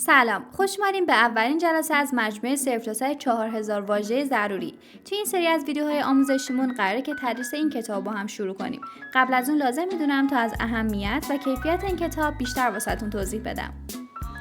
سلام، خوش اومدین به اولین جلسه از مجموعه 0 تا 100 4000 واژه ضروری. توی این سری از ویدیوهای آموزشیمون قراره که تدریس این کتاب با هم شروع کنیم. قبل از اون لازم میدونم تا از اهمیت و کیفیت این کتاب بیشتر واسهتون توضیح بدم.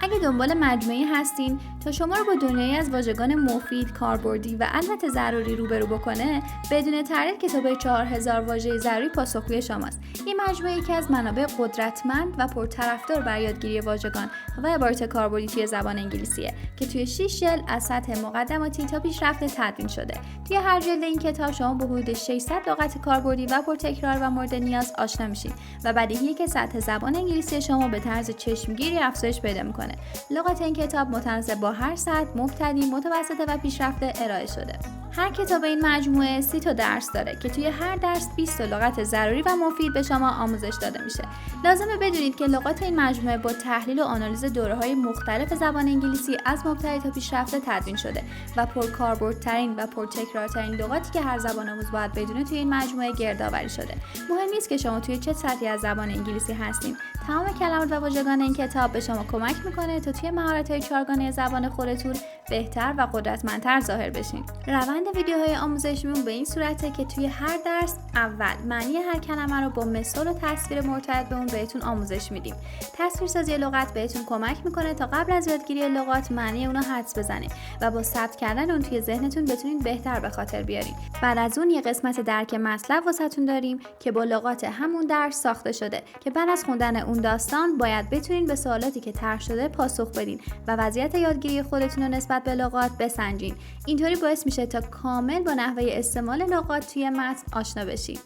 اگه دنبال مجموعه‌ای هستین تا شما رو با دنیایی از واژگان مفید، کاربردی و البته ضروری روبرو بکنه، بدون تردید کتاب 4000 واژه ضروری پاسخگوی شماست. این مجموعه یکی از منابع قدرتمند و پرطرفدار برای یادگیری واژگان و عبارات کاربردی توی زبان انگلیسیه که توی 6 جلد از سطح مقدماتی تا پیشرفته تدوین شده. توی هر جلد این کتاب شما با حدود 600 لغت کاربردی و پرتکرار و مورد نیاز آشنا میشید و بدیهیه که سطح زبان انگلیسی شما به طرز چشمگیری افزایش پیدا میکنه. لغات این کتاب متناسب با هر سطح، مبتدی، متوسطه و پیشرفته ارائه شده. هر کتاب این مجموعه 30 تا درس داره که توی هر درس 20 تا لغت ضروری و مفید به شما آموزش داده میشه. لازمه بدونید که لغات این مجموعه با تحلیل و آنالیز دوره‌های مختلف زبان انگلیسی از مبتدی تا پیشرفته تدوین شده و پرکاربردترین و پرتکرارترین لغاتی که هر زبان آموز باید بدونه توی این مجموعه گردآوری شده. مهم نیست که شما توی چه سطحی از زبان انگلیسی هستین. تمام کلمات و واژگان این کتاب به شما کمک میکنه تا توی مهارت‌های چهارگانه زبان خودتون بهتر و قدرتمندتر ظاهر بشین. روند ویدیوهای آموزشیمون به این صورته که توی هر درس اول معنی هر کلمه رو با مثال و تصویر مرتبط به اون بهتون آموزش میدیم. تصویرسازی لغت بهتون کمک میکنه تا قبل از یادگیری لغات معنی اونها حدس بزنید و با ثبت کردن اون توی ذهنتون بتونید بهتر به خاطر بیارین. بعد از اون یه قسمت درک مطلب واسهتون داریم که با لغات همون درس ساخته شده که بعد از خوندن اون داستان باید بتونین به سوالاتی که طرح شده پاسخ بدین و وضعیت یادگیری خودتون رو نسبت به لغات بسنجین. اینطوری باعث میشه تا کامل با نحوه استعمال لغات توی متن آشنا بشید.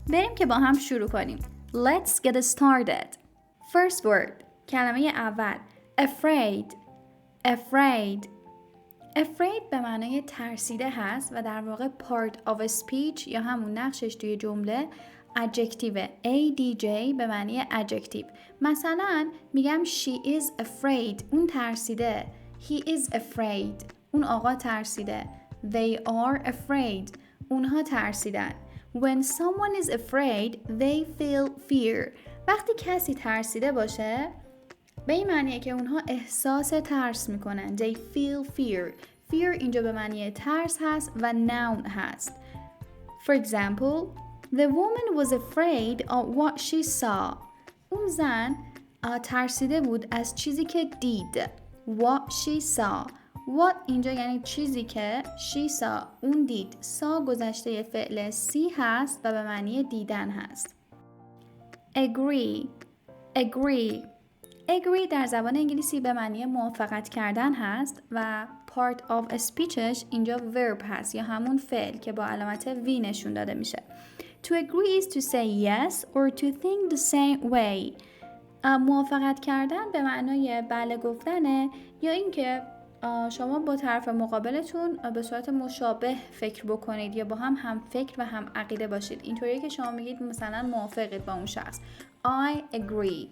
بریم که با هم شروع کنیم. Let's get started. First word. کلمه اول. Afraid. Afraid. Afraid به معنای ترسیده هست و در واقع part of a speech یا همون نقشش توی جمله adjective. ADJ به معنی adjective. مثلا میگم she is afraid. اون ترسیده. He is afraid. اون آقا ترسیده. They are afraid. اونها ترسیدن. When someone is afraid, they feel fear. وقتی کسی ترسیده باشه به این معنیه که اونها احساس ترس میکنن. They feel fear. Fear اینجا به معنی ترس هست و noun هست. For example, the woman was afraid of what she saw. اون زن ترسیده بود از چیزی که دید. What she saw. What اینجا یعنی چیزی که she saw اون دید. saw گذشته فعل see هست و به معنی دیدن هست. Agree. Agree. Agree در زبان انگلیسی به معنی موافقت کردن هست و part of a speechش اینجا verb هست یا همون فعل که با علامت V نشون داده میشه. To agree is to say yes or to think the same way. موافقت کردن به معنای بله گفتنه یا اینکه شما با طرف مقابلتون به صورت مشابه فکر بکنید یا با هم فکر و هم عقیده باشید. اینطوریه که شما میگید مثلا موافقید با اون شخص. I agree.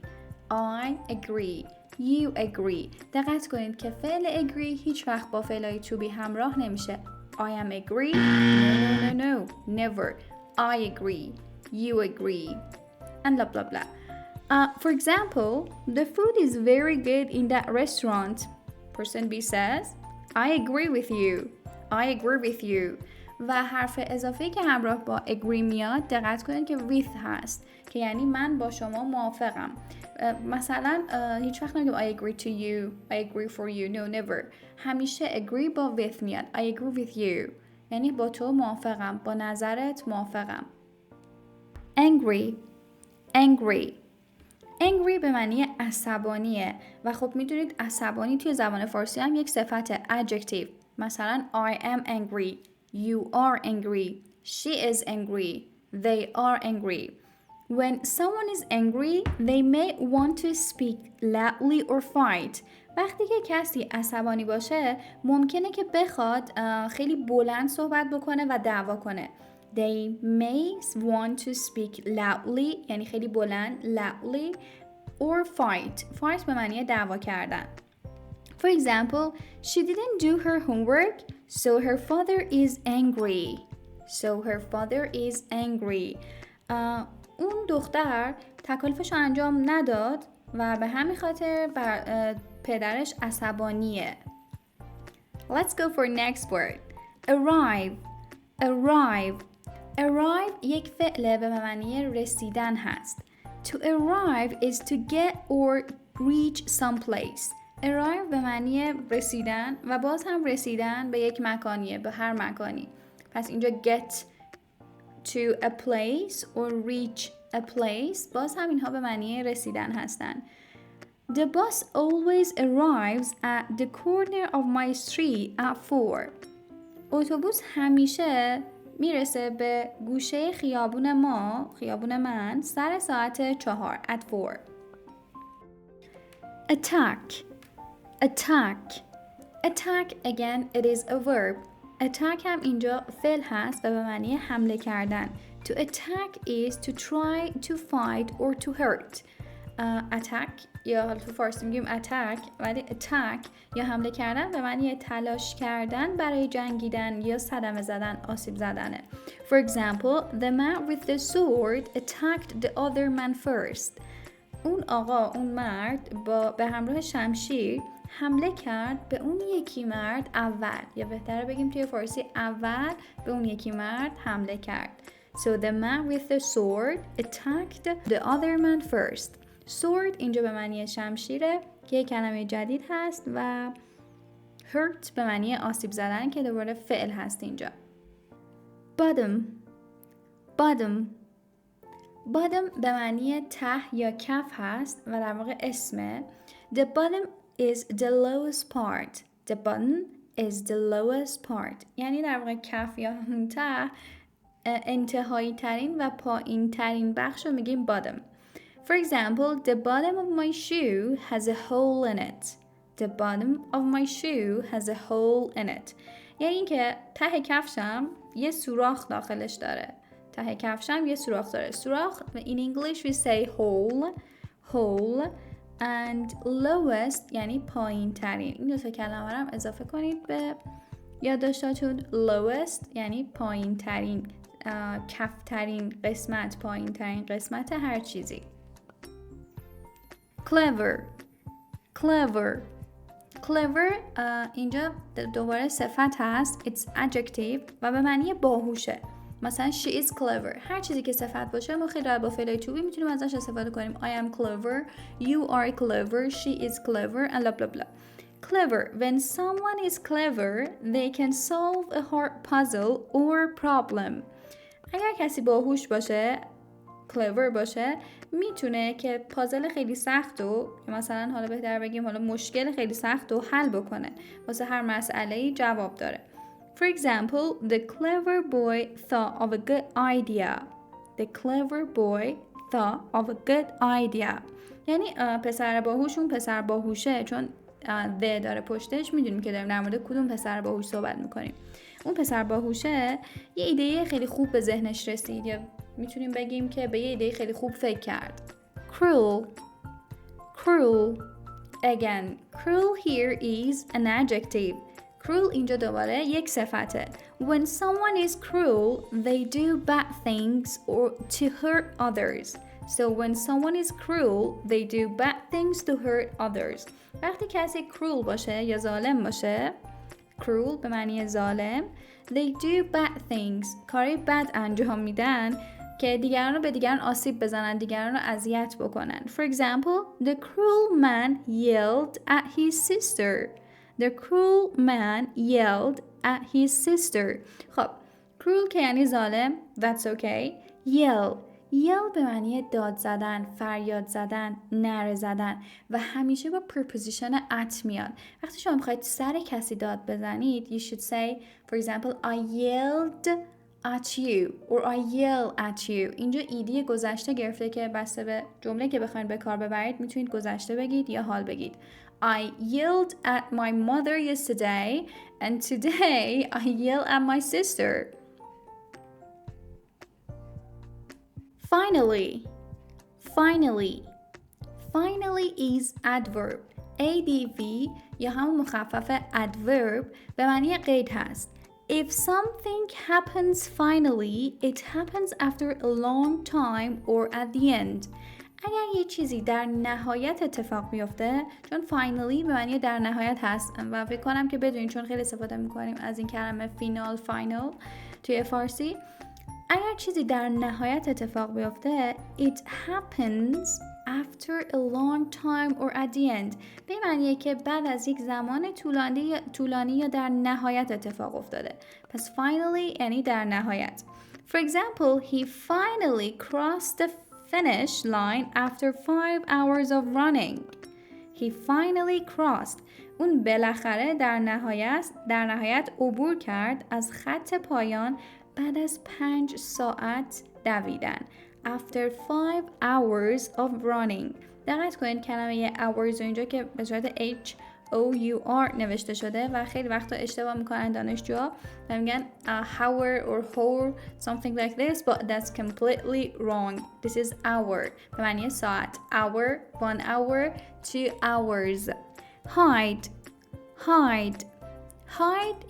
I agree. You agree. دقت کنید که فعل agree هیچ وقت با فعلای to be همراه نمیشه. I am agree. No, no, no, no. Never. I agree. You agree. And blah, blah, blah. For example, the food is very good in that restaurant. Person B says, I agree with you. I agree with you. و حرف اضافه‌ای که همراه با agree میاد دقت کنید که with هست که یعنی من با شما موافقم. مثلا هیچ وقت نمیگم I agree to you, I agree for you. No, never. همیشه agree با with میاد. I agree with you. یعنی با تو موافقم، با نظرت موافقم. Angry. Angry. Angry به معنی عصبانیه و خب میدونید عصبانی توی زبان فارسی هم یک صفت adjective. مثلا I am angry, you are angry, she is angry, they are angry. When someone is angry, they may want to speak loudly or fight. وقتی که کسی عصبانی باشه ممکنه که بخواد خیلی بلند صحبت بکنه و دعوا کنه. They may want to speak loudly یعنی خیلی بلند loudly or fight. Fight به معنی دعوا کردن. For example, she didn't do her homework, so her father is angry. So her father is angry. اون دختر تکالیفش رو انجام نداد و به همین خاطر پدرش عصبانیه. Let's go for next word. Arrive. Arrive یک فعل به معنی رسیدن هست. To arrive is to get or reach some place. Arrive به معنی رسیدن و باز هم رسیدن به یک مکانیه، به هر مکانی. پس اینجا get to a place or reach a place باز هم اینها به معنی رسیدن هستن. The bus always arrives at the corner of my street at 4. اتوبوس همیشه میرسه به گوشه خیابون من سر ساعت 4 at 4. Attack again it is a verb. Attack هم اینجا فعل هست و به معنی حمله کردن. To attack is to try to fight or to hurt. Attack یا حالا تو فارسی میگیم attack، ولی attack یا حمله کردن به معنی تلاش کردن برای جنگیدن یا صدمه زدن، آسیب زدنه. For example, the man with the sword attacked the other man first. اون مرد به همراه شمشیر حمله کرد به اون یکی مرد اول، یا بهتره بگیم توی فارسی اول به اون یکی مرد حمله کرد. So the man with the sword attacked the other man first. sword اینجا به معنی شمشیره که یک کلمه جدید هست و hurt به معنی آسیب زدن که دوباره فعل هست اینجا. bottom به معنی ته یا کف هست و در واقع اسمه. The bottom is the lowest part. The bottom is the lowest part. یعنی در واقع کف یا همون ته انتهایی ترین و پایین ترین بخش رو میگیم bottom. For example, the bottom of my shoe has a hole in it. The bottom of my shoe has a hole in it. یعنی اینکه ته کفشم یه سوراخ داخلش داره. ته کفشم یه سوراخ داره. سوراخ in English we say hole and lowest یعنی پایین ترین. این دو تا کلمه رو هم اضافه کنید به یادداشتاتون. lowest یعنی پایین ترین، کفترین قسمت، پایین ترین قسمت هر چیزی. clever اینجا دوباره صفت هست. it's adjective و به معنی باهوشه. مثلا she is clever. هر چیزی که صفت باشه ما خیلی راحت با فعل to be میتونیم ازش استفاده کنیم. I am clever, you are clever, she is clever and blah blah blah. Clever. When someone is clever, they can solve a hard puzzle or problem. اگر کسی باهوش باشه، clever باشه، میتونه که پازل خیلی سخت و مثلا حالا بهتر بگیم حالا مشکل خیلی سخت رو حل بکنه. واسه هر مسئله‌ای جواب داره. For example, the clever boy thought of a good idea. The clever boy thought of a good idea. یعنی پسر باهوشون پسر باهوشه، چون the داره پشتش، میدونیم که داریم در مورد کدوم پسر باهوش صحبت میکنیم. اون پسر باهوشه یه ایده خیلی خوب به ذهنش رسید، یا میتونیم بگیم که به یه ایده خیلی خوب فکر کرد. Cruel. Again, cruel here is an adjective. Cruel اینجا دوباره یک صفته. When someone is cruel, they do bad things or to hurt others. So when someone is cruel, they do bad things to hurt others. وقتی کسی cruel باشه یا ظالم باشه، cruel به معنی ظالم، they do bad things، کاری بد انجام میدن که دیگران رو به دیگران آسیب بزنن، دیگران رو اذیت بکنن. For example, the cruel man yelled at his sister. The cruel man yelled at his sister. خب cruel که یعنی ظالم، that's okay. Yell به معنی داد زدن، فریاد زدن، نره زدن و همیشه با preposition at میاد. وقتی شما میخواید سر کسی داد بزنید، you should say, for example, I yelled at you or I yell at you. اینجا ایدی گذشته گرفته که بسته به جمله که بخواید به کار ببرید میتونید گذشته بگید یا حال بگید. I yelled at my mother yesterday and today I yell at my sister. Finally is adverb. adv یا همون مخفف adverb به معنی قید هست. If something happens finally, it happens after a long time or at the end. اگر یه چیزی در نهایت اتفاق بیفته، چون finally به معنی در نهایت هست و فکر کنم که بدونین چون خیلی استفاده میکنیم از این کلمه فینال توی فارسی. اگر چیزی در نهایت اتفاق بیفته it happens after a long time or at the end، به معنیه که بعد از یک زمان طولانی یا در نهایت اتفاق افتاده. پس finally یعنی در نهایت. For example, he finally crossed the finish line after 5 hours of running. He finally crossed. اون بالاخره در نهایت عبور کرد از خط پایان بعد از 5 ساعت دویدن. After 5 hours of running. دقت کنید کلمه hours اینجا که به صورت HOUR نوشته شده و خیلی وقتا اشتباه میکنن دانشجوها و میگن hour or hour something like this, but that's completely wrong. This is hour به معنی ساعت. Hour, 1 hour, 2 hours. Hide.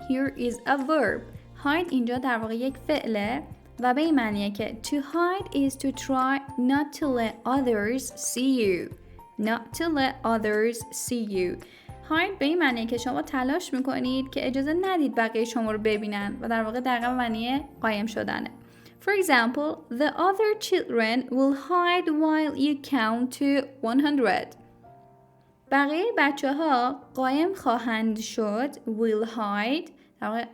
Here is a verb. Hide اینجا در واقع یک فعله و به این معنیه که to hide is to try not to let others see you. Not to let others see you. hide به این معنیه که شما تلاش میکنید که اجازه ندید بقیه شما رو ببینن و در واقع دقیقا معنی قایم شدنه. For example, the other children will hide while you count to 100. بقیه بچه ها قایم خواهند شد. Will hide در واقع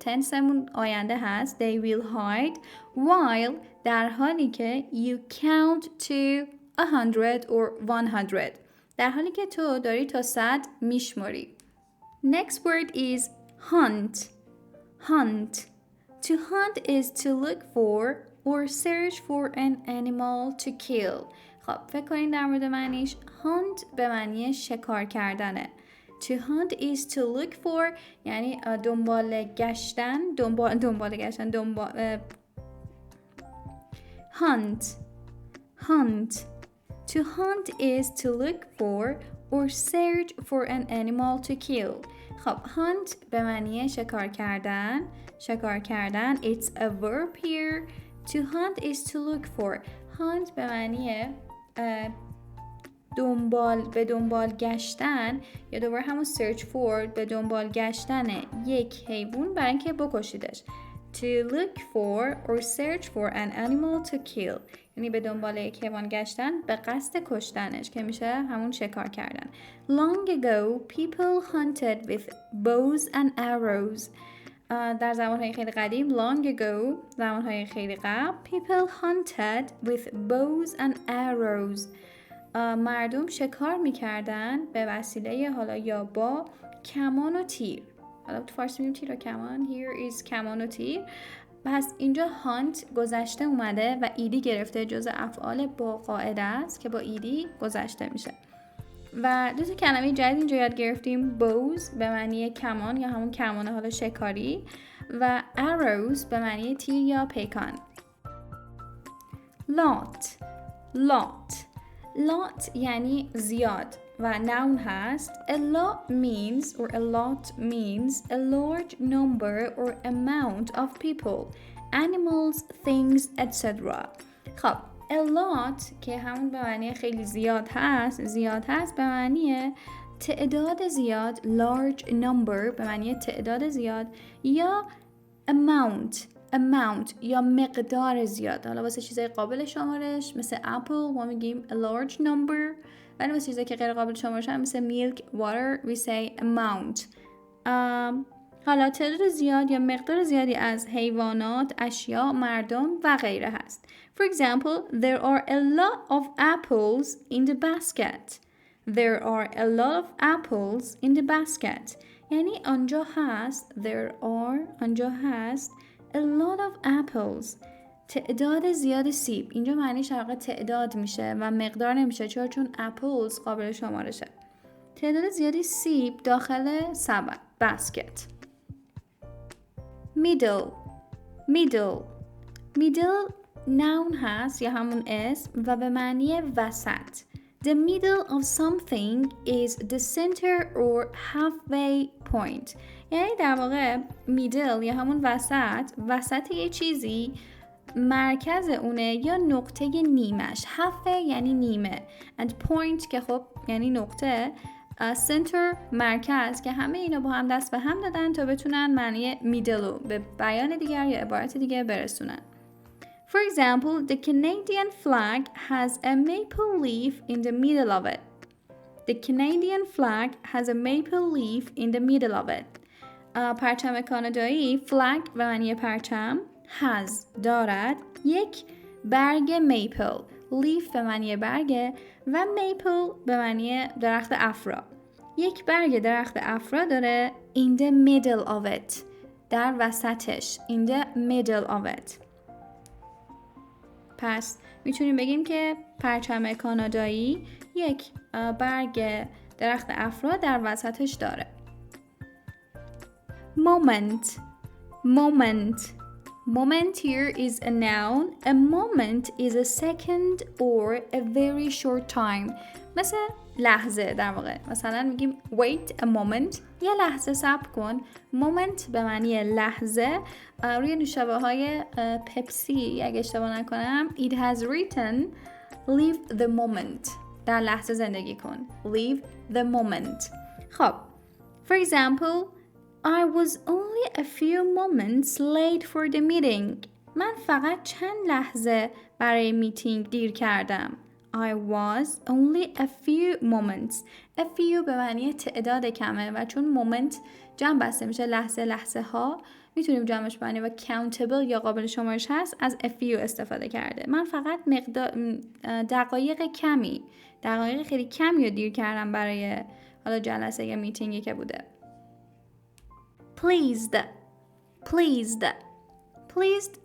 تنسمون آینده هست. They will hide while در حالی که you count to 100 or 100. در حالی که تو داری تا 100 میشماری. Next word is hunt. To hunt is to look for or search for an animal to kill. خب فکر کنین در مورد معنیش. Hunt به معنی شکار کردنه. To hunt is to look for یعنی دنبال گشتن. Hunt. To hunt is to look for or search for an animal to kill. خب hunt به معنی شکار کردن. It's a verb here. To hunt is to look for. Hunt به معنی به دنبال گشتن یا دوباره همون search for به دنبال گشتن یک حیوان برای اینکه بکشیدش. To look for or search for an animal to kill یعنی به دنبال یک حیوان گشتن به قصد کشتنش که میشه همون شکار کردن. Long ago people hunted with bows and arrows. در زمانهای خیلی قدیم long ago زمانهای خیلی قبل people hunted with bows and arrows مردم شکار میکردن به وسیله حالا یا با کمان و تیر. حالا تو فارسی میگیم تیر و کمان. Here is کمان و تیر. پس اینجا hunt گذشته اومده و ایدی گرفته جز افعال با قاعده است که با ایدی گذشته میشه. و دو تا کلمه جدید اینجا یاد گرفتیم. bows به معنی کمان یا همون کمان حالا شکاری و arrows به معنی تیر یا پیکان. lot یعنی زیاد و noun هست. A lot means a large number or amount of people, animals, things, etc. خب a lot که همون به معنی خیلی زیاد هست به معنی تعداد زیاد. large number به معنی تعداد زیاد یا amount یا مقدار زیاد. حالا واسه چیزای قابل شمارش مثل اپل ما میگیم a large number ولی واسه چیزایی که غیر قابل شمارش هم مثل milk, water we say amount. حالا تعداد زیاد یا مقدار زیادی از حیوانات، اشیا، مردم و غیره هست. For example, there are a lot of apples in the basket. یعنی آنجا هست a lot of apples تعداد زیاد سیب. اینجا معنیش واقعا تعداد میشه و مقدار نمیشه چون apples قابل شمارشه. تعداد زیادی سیب داخل سبد basket. middle noun هست یا همون اسم و به معنی وسط. The middle of something is the center or halfway point. یعنی در واقع middle یا همون وسط یه چیزی مرکز اونه یا نقطه نیمش. half یعنی نیمه and point که خب یعنی نقطه، center مرکز که همه اینا با هم دست به هم دادن تا بتونن معنی middle رو به بیان دیگر یا عبارت دیگه برسونن. For example, the Canadian flag has a maple leaf in the middle of it. The Canadian flag has a maple leaf in the middle of it. پرچم کانادایی flag به معنی پرچم، has دارد یک برگ میپل، leaf به معنی برگ و میپل به معنی درخت افرا. یک برگ درخت افرا داره in the middle of it، در وسطش، in the middle of it. پس میتونیم بگیم که پرچم کانادایی یک برگ درخت افرا در وسطش داره. moment. Moment here is a noun. A moment is a second or a very short time. مثل لحظه در واقع. مثلا میگیم wait a moment. یه لحظه صبر کن. moment به معنی لحظه. روی نوشابه های پپسی اگه اشتباه نکنم it has written live the moment. در لحظه زندگی کن. live the moment. خب for example I was only a few moments late for the meeting. من فقط چند لحظه برای میتینگ دیر کردم. I was only a few moments. A few به معنی تعداد کمه و چون moment جمع بسته میشه لحظه ها، میتونیم جمعش بکنیم و countable یا قابل شمارش هست از a few استفاده کرده. من فقط دقایق خیلی کمی رو دیر کردم برای حالا جلسه یا میتینگی که بوده. Pleased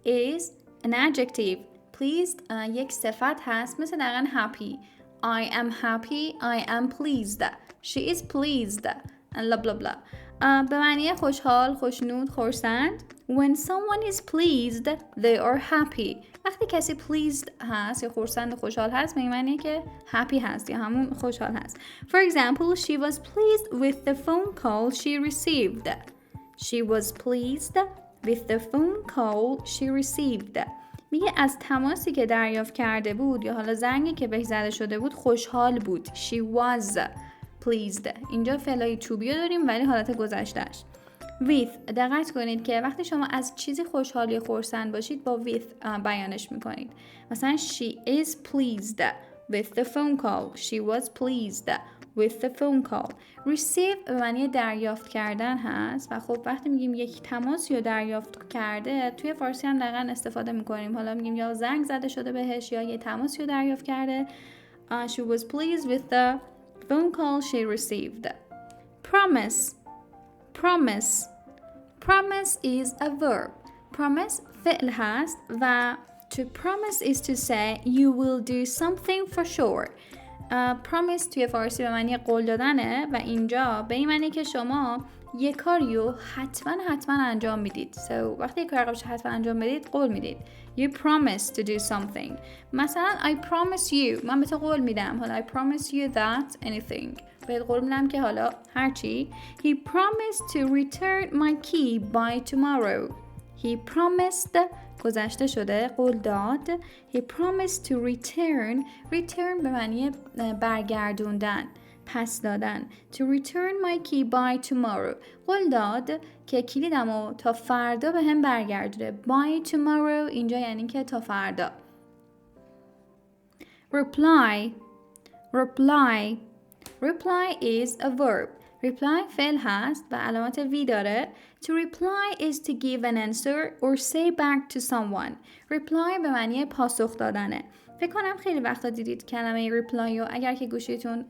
is an adjective. Pleased یک صفت هست مثل دقیقاً happy. I am happy, I am pleased. She is pleased. blah blah blah. به معنی خوشحال، خوشنود، خرسند. When someone is pleased, they are happy. وقتی کسی pleased هست یا خرسند و خوشحال هست به معنی که happy هست یا همون خوشحال هست. For example, she was pleased with the phone call she received. She was pleased with the phone call she received. میگه از تماسی که دریافت کرده بود یا حالا زنگی که بهش زده شده بود خوشحال بود. She was pleased. اینجا فعلای to be داریم ولی حالت گذشتهش. With دقت کنید که وقتی شما از چیزی خوشحال یا خرسند باشید با with بیانش میکنید. مثلا she is pleased with the phone call. She was pleased with the phone call. Receive به معنی دریافت کردن هست و خب وقتی میگیم یک تماسی رو دریافت کرده توی فارسی هم دقیقا استفاده میکنیم. حالا میگیم یا زنگ زده شده بهش یا یه تماسی رو دریافت کرده. She was pleased with the phone call she received. Promise is a verb. Promise فعل هست و to promise is to say you will do something for sure. promise توی فارسی به معنی قول دادنه و اینجا به این معنی که شما یه کاریو حتما انجام میدید. So وقتی یه کار قبلش حتما انجام بدید قول میدید. You promise to do something. مثلا I promise you. من به تو قول میدم. حالا I promise you that anything. بهت قول میدم که حالا هرچی. He promised to return my key by tomorrow. He promised گذشته شده قول داد. He promised to return به معنی برگردوندن پس دادن. To return my key by tomorrow قول داد که کلیدمو تا فردا به هم برگردونه. By tomorrow اینجا یعنی که تا فردا. Reply is a verb. Reply فعل هست و علامت وی داره. To reply is to give an answer or say back to someone. Reply به معنی پاسخ دادنه. فکر کنم خیلی وقتا دیدید کلمه reply رو اگر که گوشیتون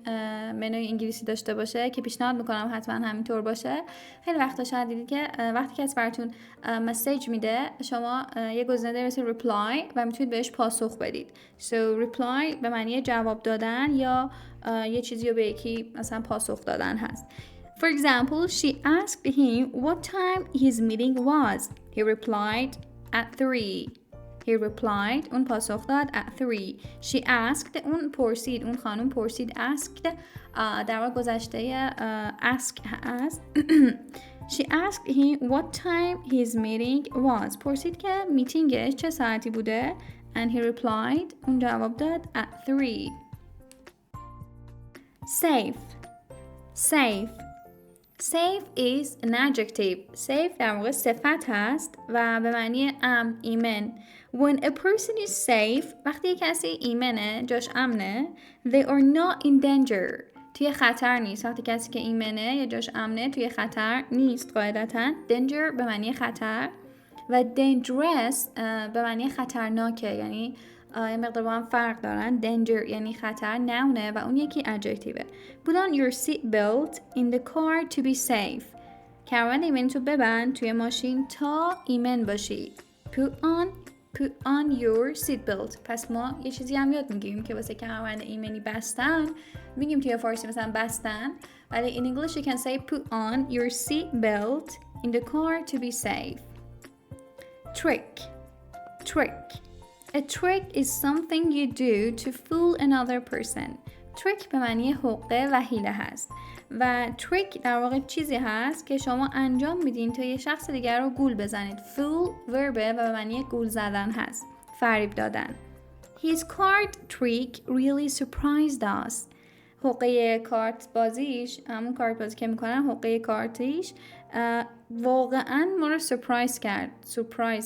منوی انگلیسی داشته باشه که پیشنهاد میکنم حتما همینطور باشه. خیلی وقتا شاید دیدید که وقتی کسی براتون مسیج میده شما یه گزینه دارید reply و میتونید بهش پاسخ بدید. So reply به معنی جواب دادن یا یه چیزی رو به یکی مثلا پاسخ دادن هست. For example, she asked him what time his meeting was. He replied at 3. He replied, اون پاسخ داد at 3. She asked, اون پرسید، اون خانم پرسید. asked در واقع گذشته ask هست. She asked him what time his meeting was. پرسید که میتینگش چه ساعتی بوده. And he replied, اون جواب داد at 3. Safe. Safe. Safe is an adjective. Safe در واقع صفت هست و به معنی امن، ایمن. When a person is safe, وقتی کسی ایمنه، جاش امنه, they are not in danger. توی خطر نیست. وقتی کسی که ایمنه یا جاش امنه توی خطر نیست قاعدتاً. Danger به معنی خطر و dangerous به معنی خطرناکه، یعنی یه مقدار با هم فرق دارن. danger یعنی خطر، نونه، و اون یکی adjectiveه. Put on your seat belt in the car to be safe. کمربند ایمنی تو ببند توی ماشین تا ایمن باشی. Put on your seat belt. پس ما یه چیزی هم یاد میگیریم که واسه کمربند ایمنی بستن میگیم توی فارسی مثلا بستن، ولی in English you can say put on your seat belt in the car to be safe. Trick. A trick is something you do to fool another person. Trick به معنی حقه و حیله هست و trick در واقع چیزی هست که شما انجام میدین تا یه شخص دیگر رو گول بزنید. Fool وربه و به معنی گول زدن هست، فریب دادن. His card trick really surprised us. حقه کارت بازیش، همون کارت بازی که میکنن، حقه کارتیش واقعا ما رو surprise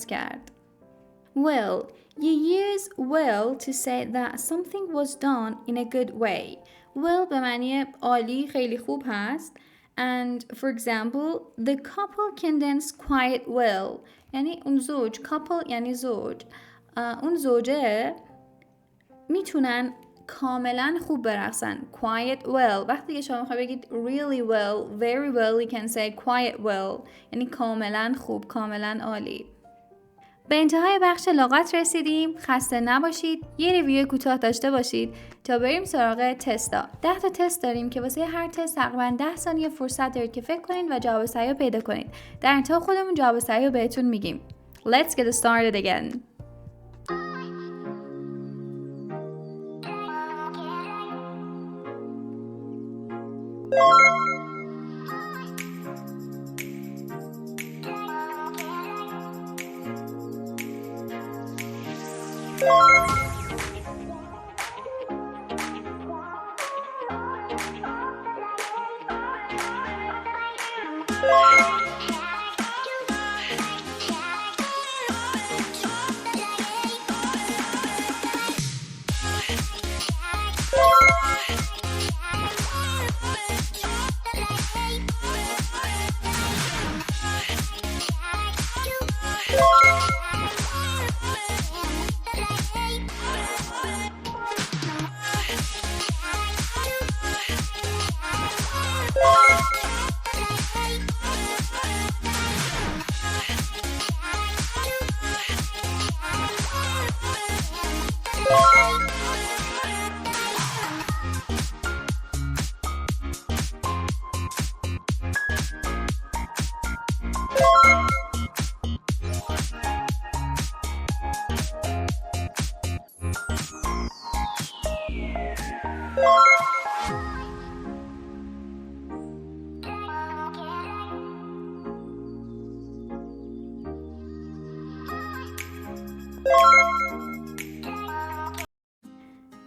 کرد. Well, you use well to say that something was done in a good way. Well به معنی عالی، خیلی خوب هست. And for example, the couple can dance quite well. یعنی اون زوج، couple یعنی زوج، اون زوجه میتونن کاملا خوب برقصن. Quite well. وقتی که شما میخوای بگید really well, very well, you can say quite well. یعنی کاملا خوب، کاملا عالی. به انتهای بخش لغات رسیدیم. خسته نباشید. یه ریویو کوتاه داشته باشید تا بریم سراغ تستا. 10 تا تست داریم که واسه هر تست تقریبا 10 ثانیه فرصت دارید که فکر کنید و جواب صحیح رو پیدا کنید. در انتها خودمون جواب صحیح رو بهتون میگیم. Let's get started again.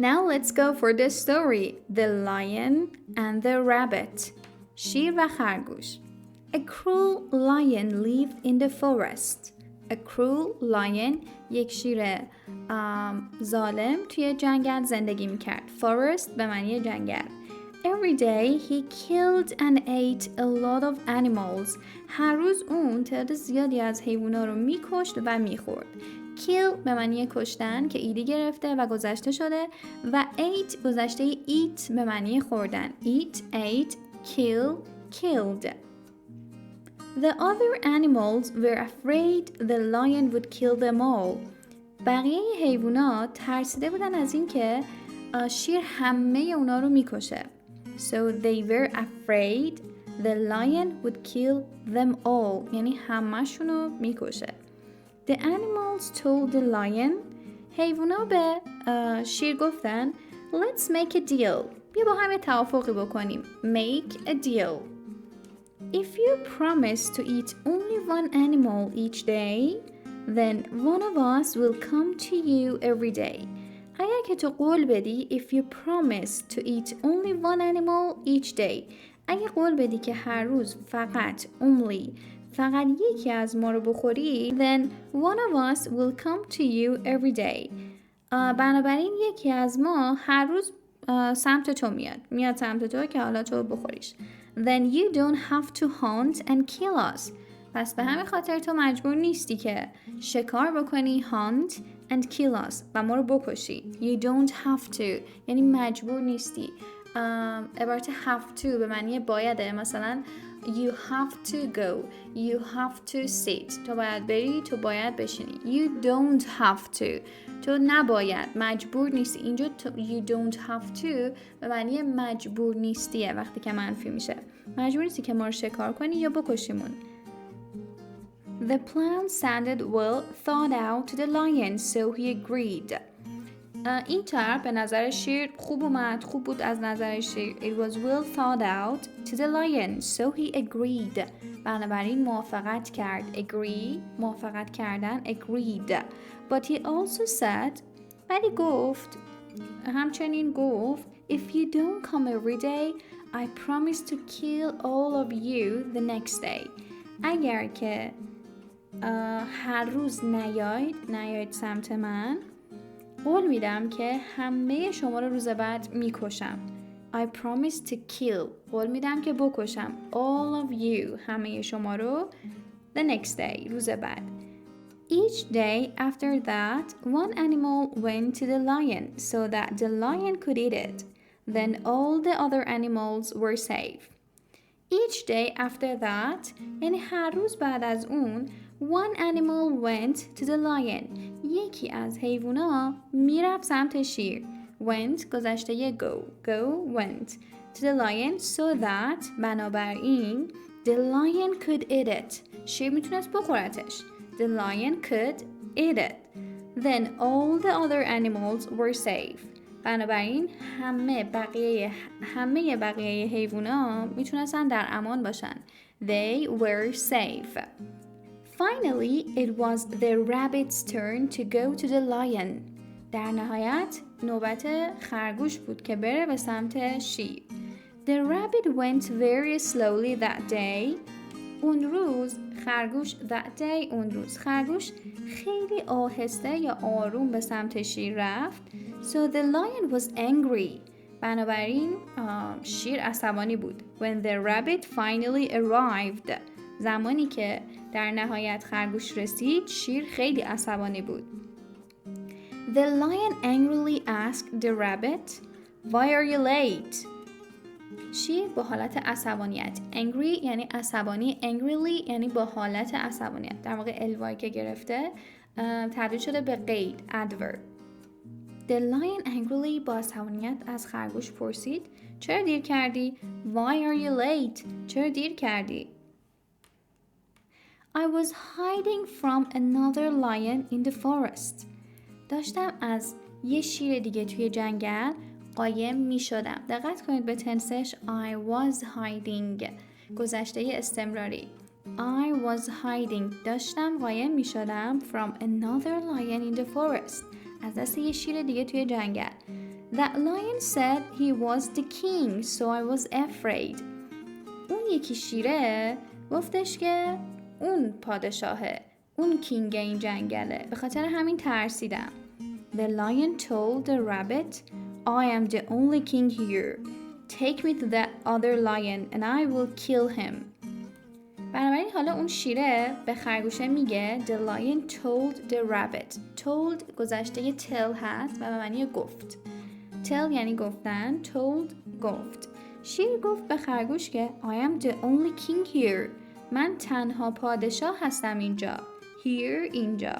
Now let's go for the story. The Lion and the Rabbit. شیر و خرگوش. A cruel lion lived in the forest. A cruel lion یک شیر ظالم توی جنگل زندگی میکرد. Forest به معنی جنگل. Every day he killed and ate a lot of animals. هر روز اون تعداد زیادی از حیوونا رو میکشت و میخورد. kill به معنی کشتن که ایدی گرفته و گذشته شده و ate گذشته eat به معنی خوردن. eat, ate, kill, killed. The other animals were afraid the lion would kill them all. بقیه حیوونا ترسیده بودن از این که شیر همه اونا رو میکشه. So they were afraid the lion would kill them all. یعنی همه‌شون رو میکشه. The animals told the lion. حیوونا به شیر گفتن Let's make a deal. بیا با هم توافقی بکنیم. Make a deal. If you promise to eat only one animal each day, then one of us will come to you every day. اگر که تو قول بدی if you promise to eat only one animal each day، اگه قول بدی که هر روز فقط یکی از ما رو بخوری، then one of us will come to you every day. بنابراین یکی از ما هر روز سمت تو میاد سمت تو که حالا تو بخوریش. Then you don't have to hunt and kill us. پس به همین خاطر تو مجبور نیستی که شکار بکنی hunt and kill us و ما رو بکشی. You don't have to یعنی مجبور نیستی. عبارت have to به معنی بایده. مثلا you have to go, you have to sit. تو باید بری، تو باید بشینی. You don't have to تو نباید، مجبور نیستی. اینجا you don't have to به معنی مجبور نیستیه. وقتی که منفی میشه مجبور نیستی که ما رو شکار کنی یا بکشیمون. The plan sounded well thought out to the lion, so he agreed. این طرح به نظر شیر خوب بود از نظر شیر. It was well thought out to the lion, so he agreed. بنابراین موافقت کرد. Agree موافقت کردن. Agreed. But he also said ولی گفت همچنین گفت If you don't come every day, I promise to kill all of you the next day. اگر که هر روز نیاید سمت من، قول میدم که همه شما رو روز بعد میکشم. I promise to kill قول میدم که بکشم all of you همه شما رو the next day روز بعد. Each day after that, one animal went to the lion so that the lion could eat it. Then all the other animals were safe. Each day after that یعنی هر روز بعد از اون one animal went to the lion یکی از حیوونا میرفت سمت شیر. went گذشته go went to the lion so that بنابراین the lion could eat it شیر میتونست بخورتش. The lion could eat it. Then all the other animals were safe. بنابراین همه بقیه حیوونا میتونستن در امان باشن. They were safe. Finally, it was the rabbit's turn to go to the lion. در نهایت نوبت خرگوش بود که بره به سمت شیر. The rabbit went very slowly that day. اون روز خرگوش خیلی آهسته یا آروم به سمت شیر رفت. So the lion was angry. بنابراین شیر عصبانی بود. When the rabbit finally arrived. زمانی که در نهایت خرگوش رسید، شیر خیلی عصبانی بود. The lion angrily asked the rabbit, "Why are you late?" شیر با حالت عصبانیت. Angry یعنی عصبانی. Angrily یعنی با حالت عصبانیت. در واقع الوای که گرفته تبدیل شده به قید. Adverb. The lion angrily با عصبانیت از خرگوش پرسید چرا دیر کردی؟ Why are you late? چرا دیر کردی؟ I was hiding from another lion in the forest. داشتم از یه شیر دیگه توی جنگل قایم می شدم. دقت کنید به تنسش. I was hiding گذشته استمراری. I was hiding داشتم قایم می شدم from another lion in the forest از دست یه شیر دیگه توی جنگل. That lion said he was the king so I was afraid. اون یکی شیره گفتش که اون پادشاهه، اون کینگ این جنگله، به خاطر همین ترسیدم. The lion told the rabbit, I am the only king here. Take me to that other lion and I will kill him. بنابراین حالا اون شیره به خرگوشه میگه The lion told the rabbit. Told گذشته tell هست و به معنی گفت. Tell یعنی گفتن. Told گفت. شیر گفت به خرگوش که I am the only king here. من تنها پادشاه هستم اینجا. Here اینجا.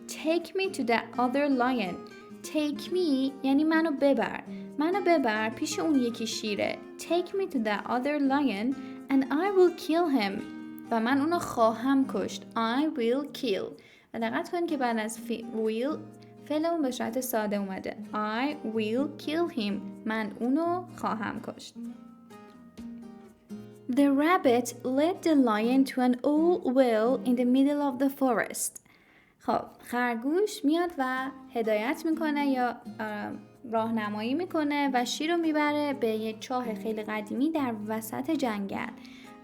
Take me to that other lion. Take me یعنی منو ببر پیش اون یکی شیره. Take me to that other lion and I will kill him. و من اونو خواهم کشت. I will kill. و دقت کنید که بعد از will فعل اون به صورت ساده اومده. I will kill him. من اونو خواهم کشت. The rabbit led the lion to an old well in the middle of the forest. خب خرگوش میاد و هدایت میکنه یا راهنمایی میکنه و شیر رو میبره به یک چاه خیلی قدیمی در وسط جنگل.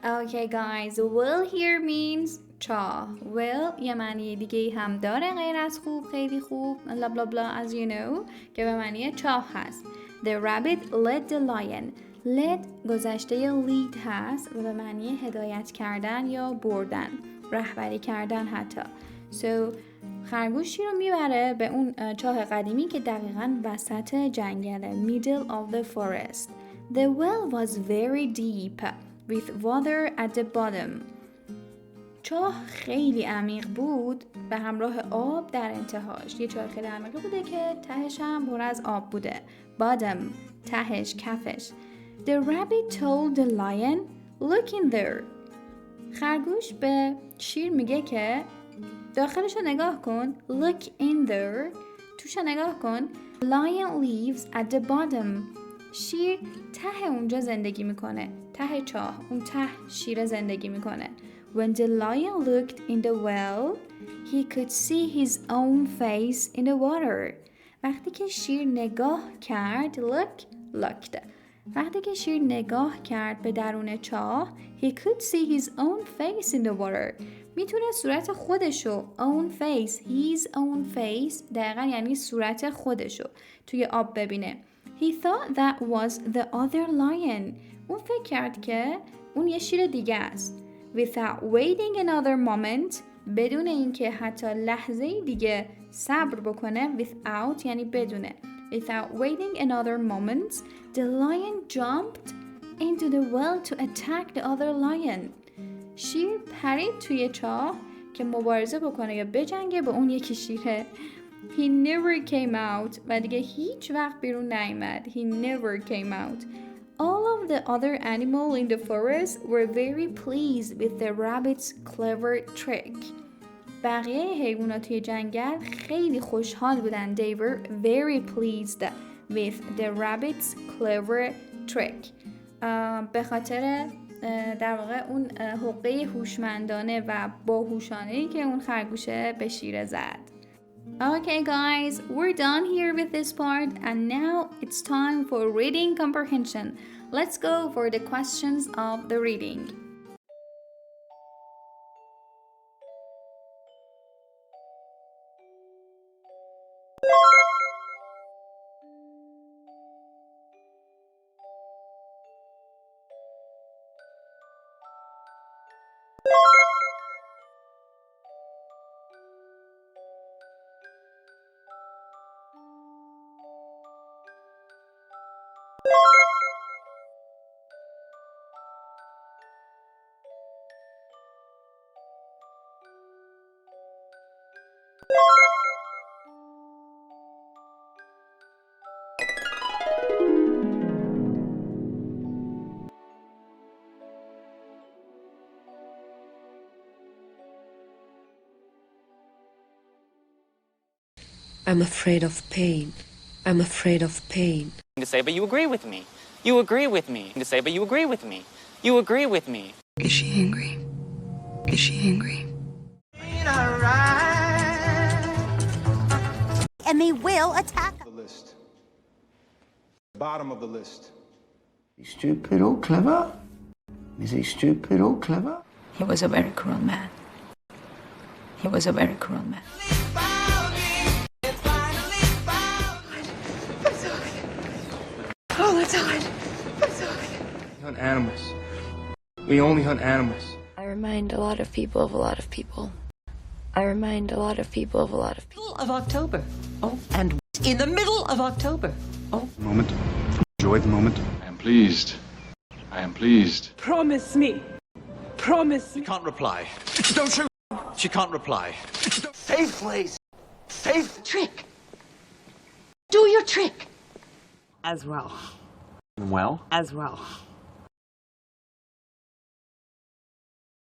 Okay guys, well here means چاه. well یه معنی دیگه هم داره غیر از خوب، خیلی خوب، bla bla bla as you know که به معنی چاه هست. The rabbit led the lion. led گذشته lead هست و به معنی هدایت کردن یا بردن، رهبری کردن حتی. So خرگوشی رو میبره به اون چاه قدیمی که دقیقاً وسط جنگله. Middle of the forest. The well was very deep with water at the bottom. چاه خیلی عمیق بود به همراه آب در انتهاش. یه چاه خیلی عمیقی بوده که تهش هم پر از آب بوده. Bottom تهش، کفش. The rabbit told the lion, look in there. خرگوش به شیر میگه که داخلش رو نگاه کن. Look in there. توش رو نگاه کن. Lion lives at the bottom. شیر ته اونجا زندگی میکنه. ته چاه. اون ته شیر زندگی میکنه. When the lion looked in the well, he could see his own face in the water. وقتی که شیر نگاه کرد looked. وقتی که شیر نگاه کرد به درون چاه he could see his own face in the water. میتونه صورت خودشو own face, his own face دقیقا یعنی صورت خودشو توی آب ببینه. He thought that was the other lion. اون فکر کرد که اون یه شیر دیگه است. Without waiting another moment بدون اینکه حتی لحظه دیگه صبر بکنه. Without یعنی بدونه. Without waiting another moment, the lion jumped into the well to attack the other lion. شیر پرید توی چاه که مبارزه بکنه یا بجنگه با اون یکی شیره. He never came out و دیگه هیچ وقت بیرون نیامد. He never came out. All of the other animals in the forest were very pleased with the rabbit's clever trick. بقیه حیوانات توی جنگل خیلی خوشحال بودن. They were very pleased with the rabbit's clever trick. به خاطر در واقع اون حقه هوشمندانه و باهوشانه‌ای که اون خرگوشه به شیر زد. Okay guys, we're done here with this part and now it's time for reading comprehension. Let's go for the questions of the reading. I'm afraid of pain. I'm afraid of pain. To say, but you agree with me. You agree with me. To say, but you agree with me. You agree with me. Is she angry? Is she angry? And they will attack The list. Bottom of the list. Is he stupid or clever? Is he stupid or clever? He was a very cruel man. He was a very cruel man. Oh, it's hard. It's hard. We hunt animals. We only hunt animals. I remind a lot of people of a lot of people. I remind a lot of people of a lot of people. of October. Oh, and in the middle of October. Oh, Moment. Enjoy the moment. I am pleased. I am pleased. Promise me. Promise me. She can't reply. Don't shoot. She can't reply. Safe place. Safe. trick. Do your trick. As well. Well? As well.